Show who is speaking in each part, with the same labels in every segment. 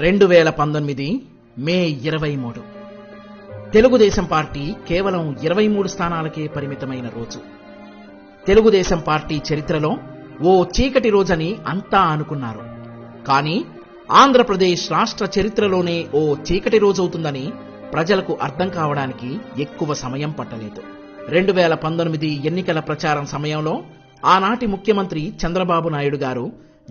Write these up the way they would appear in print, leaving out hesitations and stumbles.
Speaker 1: 2019 మే 23 Telugu Desam party కేవలం 23 స్థానాలకే పరిమితమైన రోజు. తెలుగుదేశం పార్టీ చరిత్రలో ఓ చీకటి రోజని అంతా అనుకున్నారు. కానీ ఆంధ్రప్రదేశ్ రాష్ట్ర చరిత్రలోనే ఓ చీకటి రోజవుతుందని ప్రజలకు అర్థం కావడానికి ఎక్కువ సమయం పట్టలేదు. 2019 ఎన్నికల ప్రచారం సమయంలో ఆనాటి ముఖ్యమంత్రి చంద్రబాబు నాయుడు గారు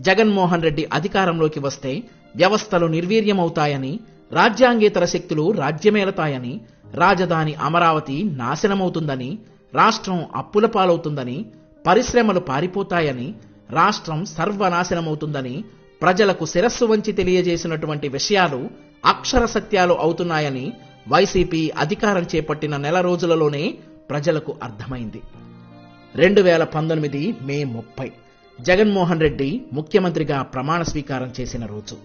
Speaker 1: జగన్మోహన్ రెడ్డి అధికారంలోకి వస్తే వ్యవస్థలు నిర్వీర్యమవుతాయని, రాజ్యాంగేతర శక్తులు రాజ్యమేలతాయని, రాజధాని అమరావతి నాశనమవుతుందని, రాష్ట్రం అప్పుల పాలవుతుందని, పరిశ్రమలు పారిపోతాయని, రాష్ట్రం సర్వనాశనమవుతుందని ప్రజలకు శిరస్సు వంచి తెలియజేసినటువంటి విషయాలు అక్షర సత్యాలు అవుతున్నాయని వైసీపీ అధికారం చేపట్టిన నెల రోజులలోనే ప్రజలకు అర్థమైంది. 2019 మే 30 జగన్మోహన్ రెడ్డి ముఖ్యమంత్రిగా ప్రమాణ స్వీకారం చేసిన రోజు.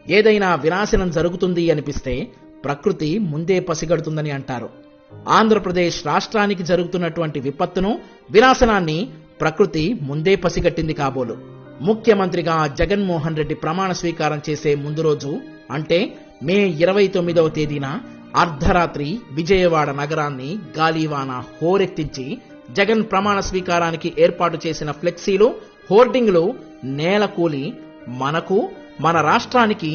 Speaker 1: ఏదైనా వినాశనం జరుగుతుంది అనిపిస్తే ప్రకృతి ముందే పసిగడుతుందని అంటారు. ఆంధ్రప్రదేశ్ రాష్ట్రానికి జరుగుతున్నటువంటి విపత్తును, వినాశనాన్ని ప్రకృతి ముందే పసిగట్టింది కాబోలు. ముఖ్యమంత్రిగా జగన్మోహన్ రెడ్డి ప్రమాణ స్వీకారం చేసే ముందు రోజు అంటే మే 29వ తేదీన అర్ధరాత్రి విజయవాడ నగరాన్ని గాలివాన హోరెత్తించి జగన్ ప్రమాణ స్వీకారానికి ఏర్పాటు చేసిన ఫ్లెక్సీలు, హోర్డింగ్లు నేలకూలి మనకు, మన రాష్ట్రానికి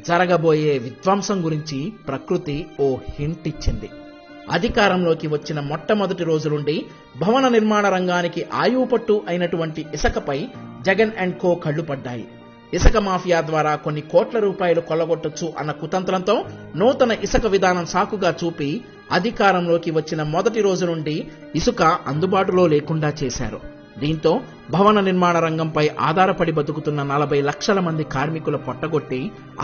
Speaker 1: జరగబోయే విధ్వంసం గురించి ప్రకృతి ఓ హింట్ ఇచ్చింది. అధికారంలోకి వచ్చిన మొట్టమొదటి రోజు నుండి భవన నిర్మాణ రంగానికి ఆయువుపట్టు అయినటువంటి ఇసుకపై జగన్ అండ్ కో కళ్లు పడ్డాయి. ఇసుక మాఫియా ద్వారా కొన్ని కోట్ల రూపాయలు కొల్లగొట్టొచ్చు అన్న కుతంత్రంతో నూతన ఇసుక విధానం సాకుగా చూపి అధికారంలోకి వచ్చిన మొదటి రోజు నుండి ఇసుక అందుబాటులో లేకుండా చేశారు. దీంతో భవన నిర్మాణ రంగంపై ఆధారపడి బతుకుతున్న 40 లక్షల మంది కార్మికుల పొట్టగొట్టి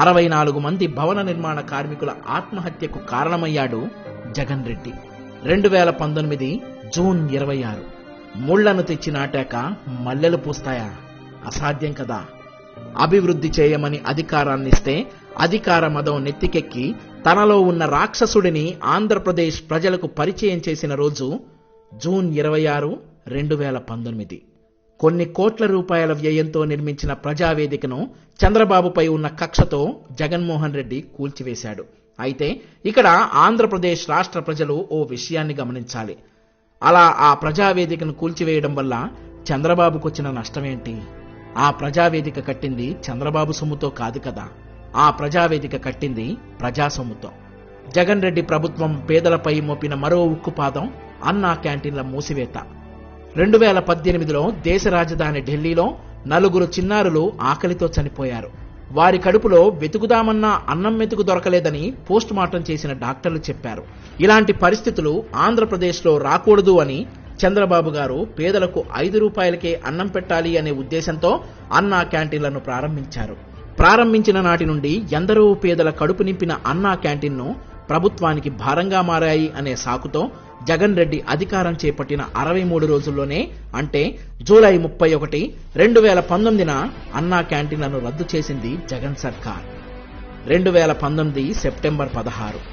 Speaker 1: 64 మంది భవన నిర్మాణ కార్మికుల ఆత్మహత్యకు కారణమయ్యాడు జగన్ రెడ్డి. 2019 జూన్ 26 ముళ్లను తెచ్చి నాటాక మల్లెలు పూస్తాయా? అసాధ్యం కదా. అభివృద్ధి చేయమని అధికారాన్నిస్తే అధికార మదం నెత్తికెక్కి తనలో ఉన్న రాక్షసుడిని ఆంధ్రప్రదేశ్ ప్రజలకు పరిచయం చేసిన రోజు జూన్ 26, 2019. కొన్ని కోట్ల రూపాయల వ్యయంతో నిర్మించిన ప్రజావేదికను చంద్రబాబుపై ఉన్న కక్షతో జగన్మోహన్ రెడ్డి కూల్చివేశాడు. అయితే ఇక్కడ ఆంధ్రప్రదేశ్ రాష్ట్ర ప్రజలు ఓ విషయాన్ని గమనించాలి. అలా ఆ ప్రజావేదికను కూల్చివేయడం వల్ల చంద్రబాబుకొచ్చిన నష్టమేంటి? ఆ ప్రజావేదిక కట్టింది చంద్రబాబు సొమ్ముతో కాదు కదా. ఆ ప్రజావేదిక కట్టింది ప్రజా సొమ్ముతో. జగన్ రెడ్డి ప్రభుత్వం పేదలపై మోపిన మరో ఉక్కుపాదం అన్నా క్యాంటీన్ల మూసివేత. 2018లో దేశ రాజధాని ఢిల్లీలో 4 చిన్నారులు ఆకలితో చనిపోయారు. వారి కడుపులో వెతుకుదామన్నా అన్నం మెతుకు దొరకలేదని పోస్ట్ మార్టం చేసిన డాక్టర్లు చెప్పారు. ఇలాంటి పరిస్థితులు ఆంధ్రప్రదేశ్లో రాకూడదు అని చంద్రబాబు గారు పేదలకు 5 రూపాయలకే అన్నం పెట్టాలి అనే ఉద్దేశంతో అన్నా క్యాంటీన్లను ప్రారంభించారు. ప్రారంభించిన నాటి నుండి ఎందరో పేదల కడుపు నింపిన అన్నా క్యాంటీన్ను ప్రభుత్వానికి భారంగా మారాయి అనే సాకుతో జగన్ రెడ్డి అధికారం చేపట్టిన 63 రోజుల్లోనే అంటే జూలై 31, 2019న అన్నా క్యాంటీన్లను రద్దు చేసింది జగన్ సర్కార్. 2019 సెప్టెంబర్ 16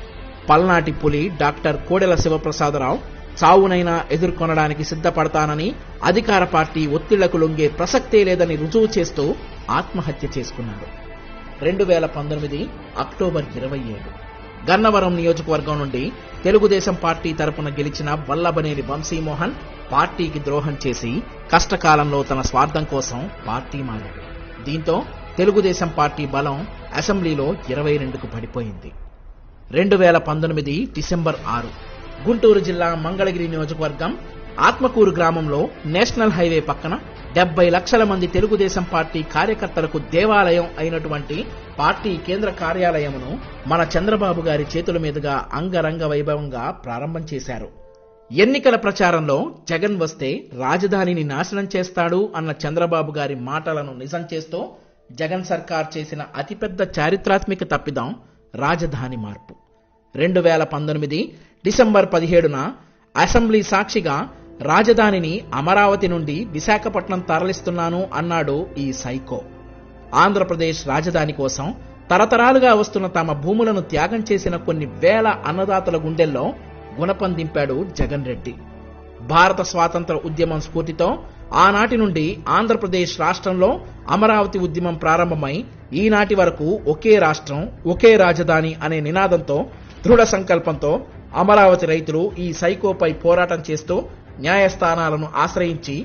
Speaker 1: పల్నాటి పులి డాక్టర్ కోడెల శివప్రసాదరావు చావునైనా ఎదుర్కొనడానికి సిద్ధపడతానని, అధికార పార్టీ ఒత్తిళ్లకు లొంగే ప్రసక్తే లేదని రుజువు చేస్తూ ఆత్మహత్య చేసుకున్నాడు. 2019 అక్టోబర్ 27 గన్నవరం నియోజకవర్గం నుండి తెలుగుదేశం పార్టీ తరపున గెలిచిన వల్లభనేని వంశీమోహన్ పార్టీకి ద్రోహం చేసి కష్టకాలంలో తన స్వార్థం కోసం పార్టీ మారాడు. దీంతో తెలుగుదేశం పార్టీ బలం అసెంబ్లీలో 22కు పడిపోయింది. 2019 డిసెంబర్ 6 గుంటూరు జిల్లా మంగళగిరి నియోజకవర్గం ఆత్మకూరు గ్రామంలో నేషనల్ హైవే పక్కన 70 లక్షల మంది తెలుగుదేశం పార్టీ కార్యకర్తలకు దేవాలయం అయినటువంటి పార్టీ కేంద్ర కార్యాలయమును మన చంద్రబాబు గారి చేతుల మీదుగా అంగరంగ వైభవంగా ప్రారంభం చేశారు. ఎన్నికల ప్రచారంలో జగన్ వస్తే రాజధానిని నాశనం చేస్తాడు అన్న చంద్రబాబు గారి మాటలను నిజం చేస్తూ జగన్ సర్కార్ చేసిన అతిపెద్ద చారిత్రాత్మక తప్పిదం రాజధాని మార్పు. 2019 డిసెంబర్ 17న అసెంబ్లీ సాక్షిగా రాజధానిని అమరావతి నుండి విశాఖపట్నం తరలిస్తున్నాను అన్నాడు ఈ సైకో. ఆంధ్రప్రదేశ్ రాజధాని కోసం తరతరాలుగా వస్తున్న తమ భూములను త్యాగం చేసిన కొన్ని వేల అన్నదాతల గుండెల్లో గుణపం దింపాడు జగన్ రెడ్డి. భారత స్వాతంత్ర ఉద్యమం స్ఫూర్తితో ఆనాటి నుండి ఆంధ్రప్రదేశ్ రాష్ట్రంలో అమరావతి ఉద్యమం ప్రారంభమై ఈనాటి వరకు ఒకే రాష్ట్రం ఒకే రాజధాని అనే నినాదంతో దృఢ సంకల్పంతో అమరావతి రైతులు ఈ సైకోపై పోరాటం చేస్తూ న్యాయస్థానాలను ఆశ్రయించి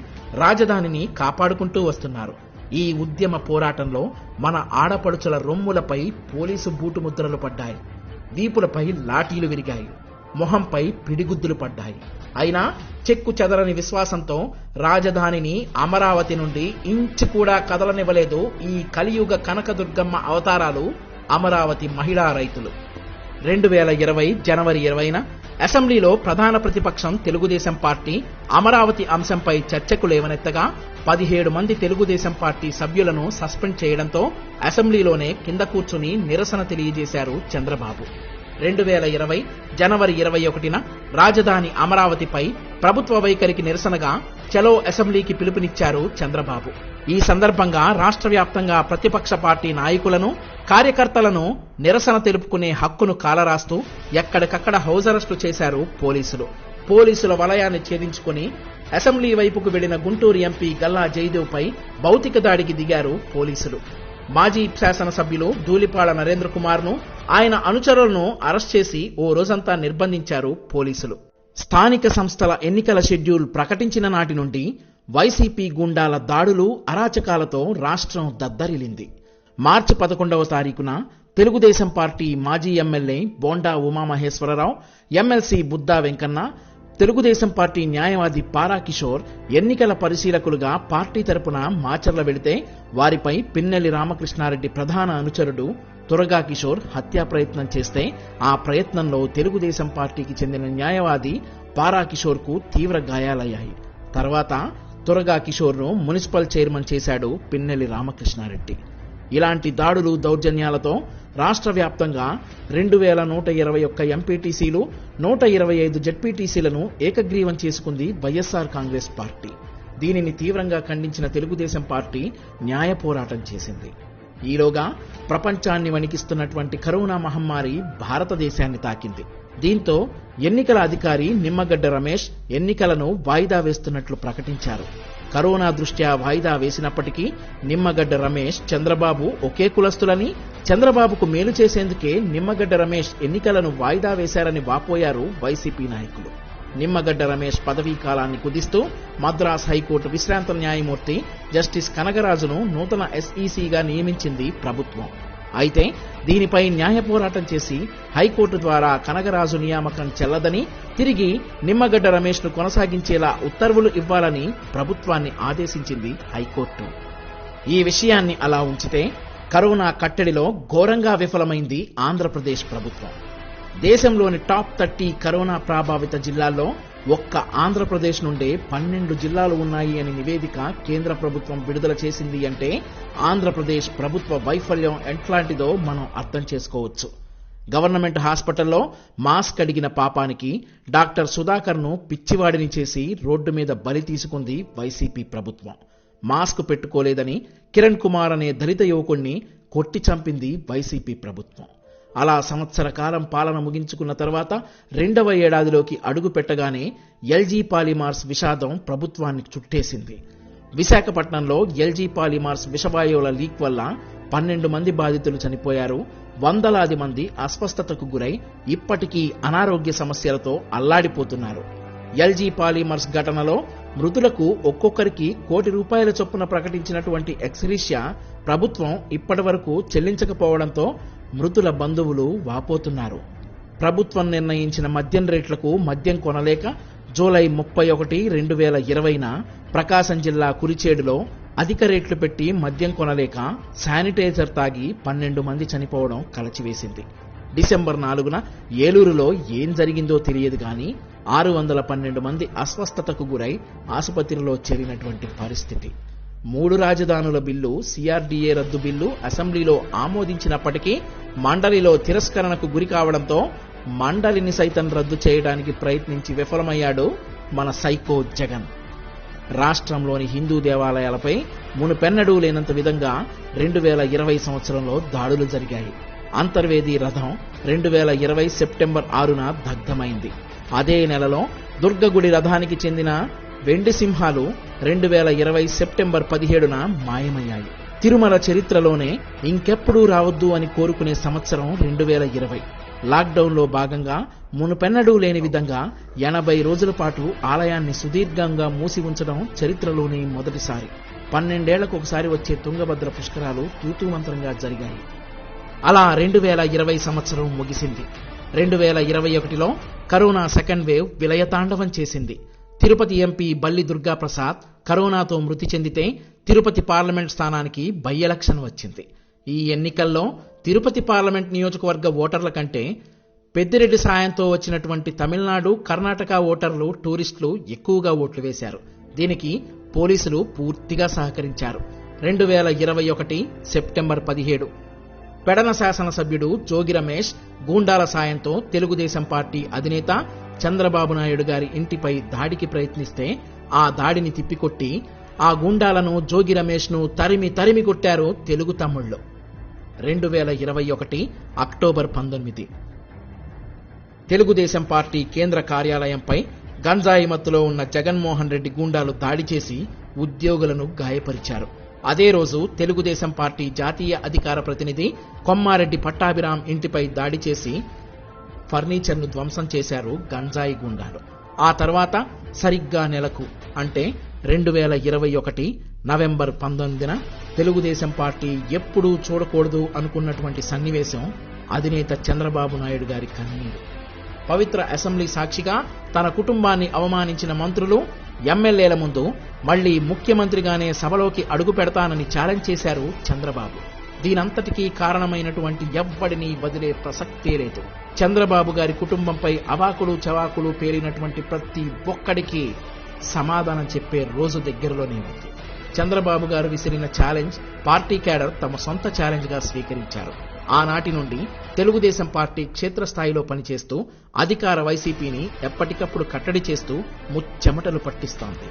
Speaker 1: రాజధానిని కాపాడుకుంటూ వస్తున్నారు. ఈ ఉద్యమ పోరాటంలో మన ఆడపడుచుల రొమ్ములపై పోలీసు బూటు ముద్రలు పడ్డాయి, వీపులపై లాఠీలు విరిగాయి, మొహంపై పిడిగుద్దులు పడ్డాయి. అయినా చెక్కు చెదరని విశ్వాసంతో రాజధానిని అమరావతి నుండి ఇంచు కూడా కదలనివ్వలేదు ఈ కలియుగ కనకదుర్గమ్మ అవతారాలు అమరావతి మహిళా రైతులు. 2020 జనవరి 20న అసెంబ్లీలో ప్రధాన ప్రతిపక్షం తెలుగుదేశం పార్టీ అమరావతి అంశంపై చర్చకు లేవనెత్తగా 17 మంది తెలుగుదేశం పార్టీ సభ్యులను సస్పెండ్ చేయడంతో అసెంబ్లీలోనే కింద కూర్చుని నిరసన తెలియజేశారు చంద్రబాబు. 2020 జనవరి 21న రాజధాని అమరావతిపై ప్రభుత్వ వైఖరికి నిరసనగా చలో అసెంబ్లీకి పిలుపునిచ్చారు చంద్రబాబు. ఈ సందర్భంగా రాష్ట్ర వ్యాప్తంగా ప్రతిపక్ష పార్టీ నాయకులను, కార్యకర్తలను నిరసన తెలుపుకునే హక్కును కాలరాస్తూ ఎక్కడికక్కడ హౌస్ అరెస్టు చేశారు పోలీసులు. పోలీసుల వలయాన్ని ఛేదించుకుని అసెంబ్లీ వైపుకు వెళ్లిన గుంటూరు ఎంపీ గల్లా జయదేవ్పై భౌతిక దాడికి దిగారు పోలీసులు. మాజీ శాసనసభ్యులు ధూళిపాళ నరేంద్ర కుమార్ను, ఆయన అనుచరులను అరెస్ట్ చేసి ఓ రోజంతా నిర్బంధించారు పోలీసులు. స్థానిక సంస్థల ఎన్నికల షెడ్యూల్ ప్రకటించిన నాటి నుండి వైసీపీ గుండాల దాడులు, అరాచకాలతో రాష్ట్రం దద్దరిల్లింది. మార్చి 11వ తారీఖున తెలుగుదేశం పార్టీ మాజీ MLA Bonda Umamaheswara Rao, MLC Budda Venkanna, Telugu Desam party న్యాయవాది పారా కిషోర్ ఎన్నికల పరిశీలకులుగా పార్టీ తరపున మాచర్ల వెళితే వారిపై పిన్నెల్లి రామకృష్ణారెడ్డి ప్రధాన అనుచరుడు తురగా కిషోర్ హత్యా ప్రయత్నం చేస్తే ఆ ప్రయత్నంలో తెలుగుదేశం పార్టీకి చెందిన న్యాయవాది పారా కిషోర్ కు తీవ్ర గాయాలయ్యాయి. తర్వాత తురగా కిషోర్ను మున్సిపల్ చైర్మన్ చేశాడు పిన్నెల్లి రామకృష్ణారెడ్డి. ఇలాంటి దాడులు, దౌర్జన్యాలతో రాష్ట్ర వ్యాప్తంగా 2121 ఎంపీటీసీలు, 125 జెడ్పీటీసీలను ఏకగ్రీవం చేసుకుంది వైఎస్ఆర్ కాంగ్రెస్ పార్టీ. దీనిని తీవ్రంగా ఖండించిన తెలుగుదేశం పార్టీ న్యాయ పోరాటం చేసింది. ఈలోగా ప్రపంచాన్ని వణికిస్తున్నటువంటి కరోనా మహమ్మారి భారతదేశాన్ని తాకింది. దీంతో ఎన్నికల అధికారి నిమ్మగడ్డ రమేష్ ఎన్నికలను వాయిదా వేస్తున్నట్లు ప్రకటించారు. కరోనా దృష్ట్యా వాయిదా వేసినప్పటికీ నిమ్మగడ్డ రమేష్, చంద్రబాబు ఒకే కులస్తులని, చంద్రబాబుకు మేలు చేసేందుకే నిమ్మగడ్డ రమేష్ ఎన్నికలను వాయిదా వేశారని వాపోయారు వైసీపీ నాయకులు. నిమ్మగడ్డ రమేష్ పదవీ కాలాన్ని కుదిస్తూ మద్రాస్ హైకోర్టు విశ్రాంత న్యాయమూర్తి జస్టిస్ కనగరాజును నూతన ఎస్ఈసీగా నియమించింది ప్రభుత్వం. అయితే దీనిపై న్యాయ పోరాటం చేసి హైకోర్టు ద్వారా కనగరాజు నియామకం చెల్లదని, తిరిగి నిమ్మగడ్డ రమేష్ను కొనసాగించేలా ఉత్తర్వులు ఇవ్వాలని ప్రభుత్వాన్ని ఆదేశించింది హైకోర్టు. ఈ విషయాన్ని అలా ఉంచితే కరోనా కట్టడిలో ఘోరంగా విఫలమైంది ఆంధ్రప్రదేశ్ ప్రభుత్వం. దేశంలోని టాప్ 30 కరోనా ప్రభావిత జిల్లాల్లో ఒక్క ఆంధ్రప్రదేశ్ నుండే 12 జిల్లాలు ఉన్నాయి అని నివేదిక కేంద్ర ప్రభుత్వం విడుదల చేసింది అంటే ఆంధ్రప్రదేశ్ ప్రభుత్వ వైఫల్యం ఎట్లాంటిదో మనం అర్థం చేసుకోవచ్చు. గవర్నమెంట్ హాస్పిటల్లో మాస్క్ అడిగిన పాపానికి డాక్టర్ సుధాకర్ను పిచ్చివాడిని చేసి రోడ్డు మీద బలి తీసుకుంది వైసీపీ ప్రభుత్వం. మాస్క్ పెట్టుకోలేదని కిరణ్ కుమార్ అనే దళిత యువకుణ్ణి కొట్టి చంపింది వైసీపీ ప్రభుత్వం. అలా సంవత్సర కాలం పాలన ముగించుకున్న తర్వాత 2వ ఏడాదిలోకి అడుగు పెట్టగానే ఎల్జీ పాలిమార్స్ విషాదం ప్రభుత్వాన్ని చుట్టేసింది. విశాఖపట్నంలో ఎల్జీ పాలిమార్స్ విషవాయువుల లీక్ వల్ల 12 మంది బాధితులు చనిపోయారు. వందలాది మంది అస్వస్థతకు గురై ఇప్పటికీ అనారోగ్య సమస్యలతో అల్లాడిపోతున్నారు. ఎల్జీ పాలిమర్స్ ఘటనలో మృతులకు ఒక్కొక్కరికి ₹1,00,00,000 చొప్పున ప్రకటించినటువంటి ఎక్స్గ్రేషియా ప్రభుత్వం ఇప్పటి వరకు చెల్లించకపోవడంతో మృతుల బంధువులు వాపోతున్నారు. ప్రభుత్వం నిర్ణయించిన మద్యం రేట్లకు మద్యం కొనలేక జూలై 31, 2020న ప్రకాశం జిల్లా కురిచేడులో అధిక రేట్లు పెట్టి మద్యం కొనలేక శానిటైజర్ తాగి 12 మంది చనిపోవడం కలచివేసింది. డిసెంబర్ 4న ఏలూరులో ఏం జరిగిందో తెలియదు గాని 612 మంది అస్వస్థతకు గురై ఆసుపత్రిలో చేరినటువంటి పరిస్థితి. 3 రాజధానుల బిల్లు, సిఆర్డీఏ రద్దు బిల్లు అసెంబ్లీలో ఆమోదించినప్పటికీ మండలిలో తిరస్కరణకు గురి కావడంతో మండలిని సైతం రద్దు చేయడానికి ప్రయత్నించి విఫలమయ్యాడు మన సైకో జగన్. రాష్ట్రంలోని హిందూ దేవాలయాలపై మునుపెన్నడూ లేనంత విధంగా 2020 సంవత్సరంలో దాడులు జరిగాయి. అంతర్వేది రథం 2020 సెప్టెంబర్ 6న దగ్ధమైంది. అదే నెలలో దుర్గగుడి రథానికి చెందిన వెండి సింహాలు 2020 సెప్టెంబర్ 17న మాయమయ్యాయి. తిరుమల చరిత్రలోనే ఇంకెప్పుడూ రావద్దు అని కోరుకునే సంవత్సరం 2020. లాక్డౌన్లో భాగంగా మునుపెన్నడూ లేని విధంగా 80 రోజుల పాటు ఆలయాన్ని సుదీర్ఘంగా మూసి ఉంచడం చరిత్రలోనే మొదటిసారి. 12 ఏళ్లకు ఒకసారి వచ్చే తుంగభద్ర పుష్కరాలు తూతూమంత్రంగా జరిగాయి. అలా 2020 సంవత్సరం ముగిసింది. 2021లో కరోనా సెకండ్ వేవ్ విలయతాండవం చేసింది. తిరుపతి ఎంపీ బల్లి దుర్గాప్రసాద్ కరోనాతో మృతి చెందితే తిరుపతి పార్లమెంట్ స్థానానికి బై ఎలక్షన్ వచ్చింది. ఈ ఎన్నికల్లో తిరుపతి పార్లమెంట్ నియోజకవర్గ ఓటర్ల కంటే పెద్దిరెడ్డి సాయంతో వచ్చినటువంటి తమిళనాడు, కర్ణాటక ఓటర్లు, టూరిస్టులు ఎక్కువగా ఓట్లు వేశారు. దీనికి పోలీసులు పూర్తిగా సహకరించారు. 2021 సెప్టెంబర్ 17 పెడన శాసనసభ్యుడు జోగి రమేష్ గూండాల సాయంతో తెలుగుదేశం పార్టీ అధినేత చంద్రబాబు నాయుడు గారి ఇంటిపై దాడికి ప్రయత్నిస్తే ఆ దాడిని తిప్పికొట్టి ఆ గూండాలను, జోగి రమేష్ ను తరిమి కొట్టారు తెలుగు తమ్ముళ్ళు. 2021 అక్టోబర్ 19 తెలుగుదేశం పార్టీ కేంద్ర కార్యాలయంపై గంజాయి మత్తులో ఉన్న జగన్మోహన్ రెడ్డి గూండాలు దాడి చేసి ఉద్యోగులను గాయపరిచారు. అదే రోజు తెలుగుదేశం పార్టీ జాతీయ అధికార ప్రతినిధి కొమ్మారెడ్డి పట్టాభిరామ్ ఇంటిపై దాడి చేసి ఫర్నిచర్ను ధ్వంసం చేశారు గంజాయి గూండాలు. ఆ తర్వాత సరిగ్గా నెలకు అంటే 2021 నవంబర్ 19న తెలుగుదేశం పార్టీ ఎప్పుడూ చూడకూడదు అనుకున్నటువంటి సన్నివేశం అధినేత చంద్రబాబు నాయుడు గారి కన్నీరు. పవిత్ర అసెంబ్లీ సాక్షిగా తన కుటుంబాన్ని అవమానించిన మంత్రులు, ఎమ్మెల్యేల ముందు మళ్లీ ముఖ్యమంత్రిగానే సభలోకి అడుగు పెడతానని ఛాలెంజ్ చేశారు చంద్రబాబు. దీనంతటికీ కారణమైనటువంటి ఎవ్వడిని వదిలే ప్రసక్తే లేదు. చంద్రబాబు గారి కుటుంబంపై అవాకులు చవాకులు పేలినటువంటి ప్రతి ఒక్కడికి సమాధానం చెప్పే రోజు దగ్గరలోనే ఉంది. చంద్రబాబు గారు విసిరిన ఛాలెంజ్ పార్టీ క్యాడర్ తమ సొంత ఛాలెంజ్ గా స్వీకరించారు. ఆనాటి నుండి తెలుగుదేశం పార్టీ క్షేత్రస్థాయిలో పనిచేస్తూ అధికార వైసీపీని ఎప్పటికప్పుడు కట్టడి చేస్తూ ముచ్చెమటలు పట్టిస్తోంది.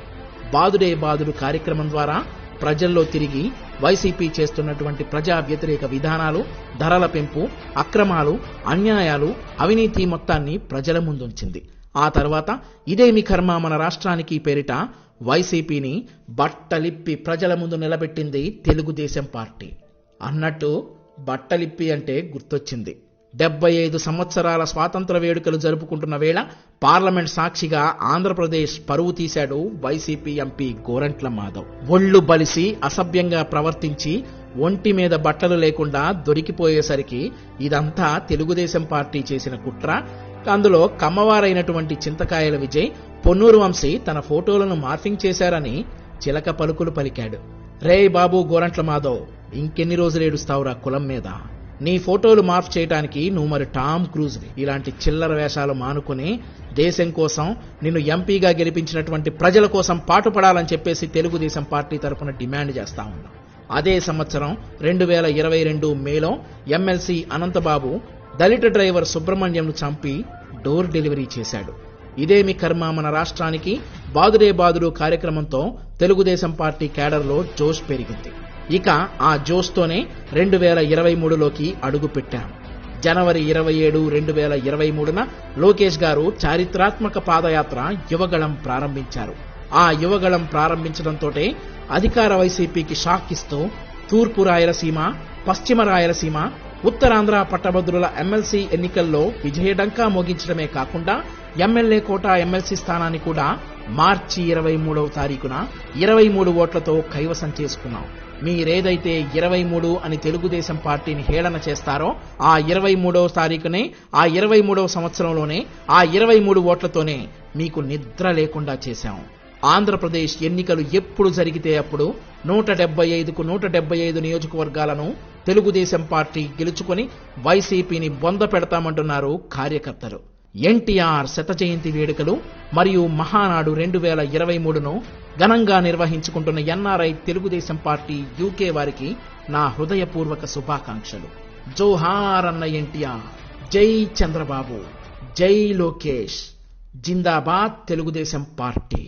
Speaker 1: బాదుడే బాదుడు కార్యక్రమం ద్వారా ప్రజల్లో తిరిగి వైసీపీ చేస్తున్నటువంటి ప్రజా వ్యతిరేక విధానాలు, ధరల పెంపు, అక్రమాలు, అన్యాయాలు, అవినీతి మొత్తాన్ని ప్రజల ముందుంచింది. ఆ తర్వాత ఇదేమి కర్మ మన రాష్ట్రానికి పేరిట వైసీపీని బట్టలిప్పి ప్రజల ముందు నిలబెట్టింది తెలుగుదేశం పార్టీ. అన్నట్టు బట్టలిప్పి అంటే గుర్తొచ్చింది. 75 సంవత్సరాల స్వాతంత్ర వేడుకలు జరుపుకుంటున్న వేళ పార్లమెంట్ సాక్షిగా ఆంధ్రప్రదేశ్ పరువు తీశాడు వైసీపీ ఎంపీ గోరంట్ల మాధవ్. ఒళ్ళు బలిసి అసభ్యంగా ప్రవర్తించి ఒంటి మీద బట్టలు లేకుండా దొరికిపోయేసరికి ఇదంతా తెలుగుదేశం పార్టీ చేసిన కుట్ర. అందులో కమ్మవారైనటువంటి చింతకాయల విజయ్, పొన్నూరు వంశీ తన ఫోటోలను మార్ఫింగ్ చేశారని చిలక పలుకులు పలికాడు. రే బాబు గోరంట్ల మాధవ్, ఇంకెన్ని రోజులు ఏడుస్తావురా కులం మీద? నీ ఫోటోలు మార్ఫ్ చేయడానికి నువ్వు మరి టామ్ క్రూజ్. ఇలాంటి చిల్లర వేషాలు మానుకుని దేశం కోసం, నిన్ను ఎంపీగా గెలిపించినటువంటి ప్రజల కోసం పాటుపడాలని చెప్పేసి తెలుగుదేశం పార్టీ తరఫున డిమాండ్ చేస్తా ఉన్నాం. అదే సంవత్సరం 2022 మేలో ఎమ్మెల్సీ అనంతబాబు దళిత డ్రైవర్ సుబ్రహ్మణ్యంను చంపి డోర్ డెలివరీ చేశాడు. ఇదేమి కర్మ మన రాష్ట్రానికి బాదుడే బాదుడు కార్యక్రమంతో తెలుగుదేశం పార్టీ క్యాడర్లో జోష్ పెరిగింది. ఇక ఆ జోష్తోనే 2023లోకి అడుగు పెట్టాం. జనవరి 27, 2023న లోకేష్ గారు చారిత్రాత్మక పాదయాత్ర యువగళం ప్రారంభించారు. ఆ యువగళం ప్రారంభించడంతోటే అధికార వైసీపీకి షాక్ ఇస్తూ తూర్పు రాయలసీమ, పశ్చిమ రాయలసీమ, ఉత్తరాంధ్ర పట్టభద్రుల ఎమ్మెల్సీ ఎన్నికల్లో విజయడంకా మోగించడమే కాకుండా ఎమ్మెల్యే కోటా ఎమ్మెల్సీ స్థానాన్ని కూడా మార్చి 23వ తారీఖున 23 ఓట్లతో కైవసం చేసుకున్నాం. మీరేదైతే 23 అని తెలుగుదేశం పార్టీని హేళన చేస్తారో ఆ 23వ తారీఖునే, ఆ 23వ సంవత్సరంలోనే ఆ 23 ఓట్లతోనే మీకు నిద్ర లేకుండా చేశాం. ఆంధ్రప్రదేశ్ ఎన్నికలు ఎప్పుడు జరిగితే అప్పుడు 175కు 175 నియోజకవర్గాలను తెలుగుదేశం పార్టీ గెలుచుకొని వైసీపీని బొంద పెడతామంటున్నారు కార్యకర్తలు. ఎన్టీఆర్ శత జయంతి వేడుకలు మరియు మహానాడు 2023ను ఘనంగా నిర్వహించుకుంటున్న ఎన్ఆర్ఐ తెలుగుదేశం పార్టీ యూకే వారికి నా హృదయపూర్వక శుభాకాంక్షలు. జోహార్ అన్న ఎన్టీఆర్, జై చంద్రబాబు, జై లోకేష్, జిందాబాద్ తెలుగుదేశం పార్టీ.